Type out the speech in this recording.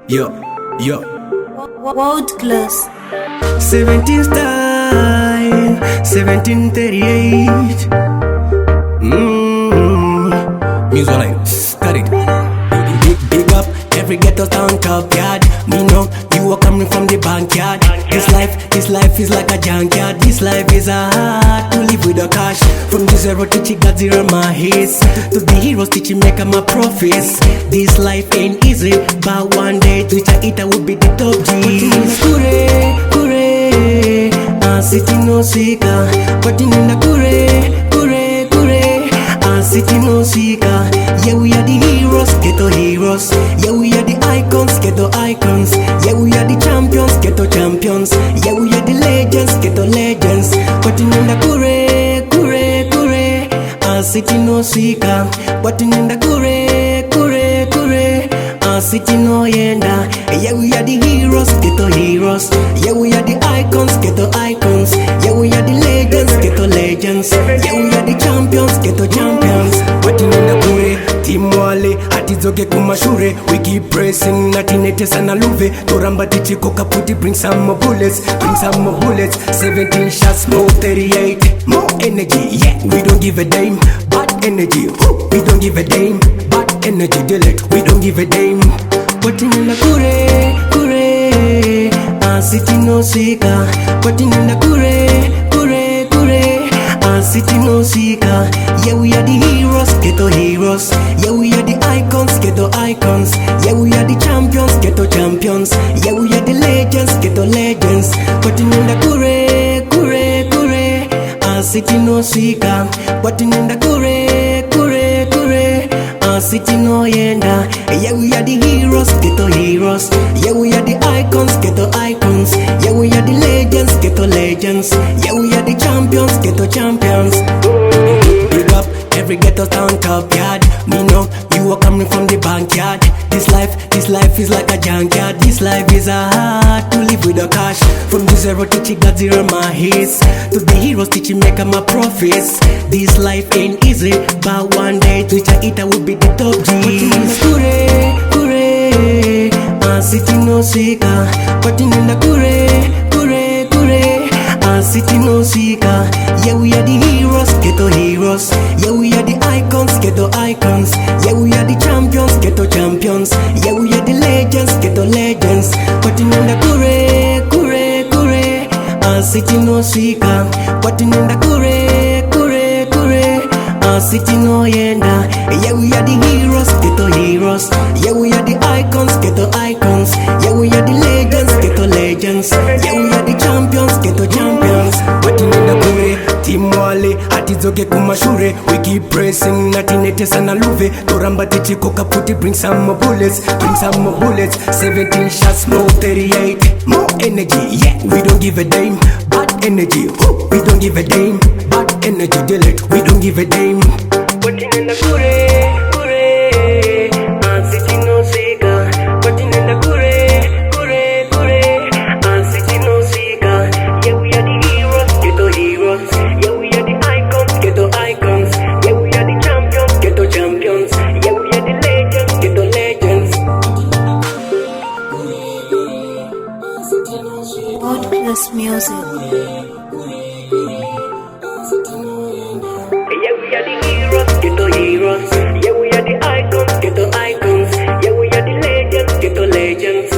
Yeah. Yo. World class. 17 style, 1738. Millzwaline, got it. Big up every ghetto town top yard. Me know you are coming from the backyard. This life is like a junkyard. This life is a hard to live with a cash. From the zero teaching got zero my hits, to the heroes teaching make my profits. This life ain't easy, but one day Twitter eater will be the top G. Kure, city no seeker, putting in the Kure, city no seeker. Yeah, we are the heroes, ghetto heroes. Yeah, we are the icons, ghetto icons. Yeah, we are the champions, ghetto champions. Yeah, we are the legends, ghetto legends. Putting in the Kure, city no seeker. Putting in the Kure, city no yenda. Yeah, we are the heroes, ghetto heroes. Yeah, we are the icons, ghetto icons. Yeah, we are the legends, ghetto legends. Yeah, we are the champions, ghetto champions. Putting in the Kure, Team Wale, atizoge kumashure. We keep pressing, natinete sana luve. Toramba tichi koka puti, bring some more bullets, 17 shots, more 38. More energy, yeah, we don't give a damn. Bad energy, we don't give a damn. Bad energy, delete, we don't give a damn. Putting in the Kure, city no seeker. Putting in the Kure, city no seeker. Yeah, we are the heroes, ghetto heroes. Yeah, we are the icons, ghetto icons. Yeah, we are the champions, ghetto champions. Yeah, we are the legends, ghetto legends. Putting in the Kure, city no seeker. Putting in the Kure, city no yenda. Yeah, we are the heroes, ghetto heroes. Yeah, we are the icons, ghetto icons. Yeah, we are the legends, ghetto legends. Yeah, we are the champions, ghetto champions. Big up every ghetto town top yard. Me know you are coming from the backyard. This life is like a junkyard. This life is a hard to live with a cash. From the zero teaching got zero my hits, to the heroes teaching make my profits. This life ain't easy, but one day Twitter eater will be the top G. Kure, city no seeker. Putting in the Kure, city no seeker. Yeah, we are the heroes, ghetto heroes. Yeah, we are the icons, ghetto icons. Yeah, we are the champions, ghetto champions. Yeah, we are the legends, ghetto legends. Putting in the Kure, city no seeker. Putting in the Kure, city no yenda. Yeah, we are the heroes, ghetto heroes. Yeah, we are the icons, ghetto icons. Yeah, we are the legends, ghetto legends. Yeah, we are the champions, ghetto champions. Putting in the Kure, Team Wale, atizoge kumashure. We keep pressing, natinete sana luve. Toramba tichi koka puti, bring some more bullets, 17 shots, more 38. More energy, yeah, we don't give a damn. Bad energy, we don't give a damn. Bad energy, delete, we don't give a damn. Putting in the Kure, city no seeker. Putting in the Kure, city no seeker. Yeah, we are the heroes, ghetto heroes. Yeah, we are the icons, ghetto icons. Yeah, we are the champions, ghetto champions. Yeah, we are the legends, ghetto legends. World class music. Yeah, we are the heroes, ghetto heroes. Yeah, we are the icons, ghetto icons. Yeah, we are the legends, ghetto legends.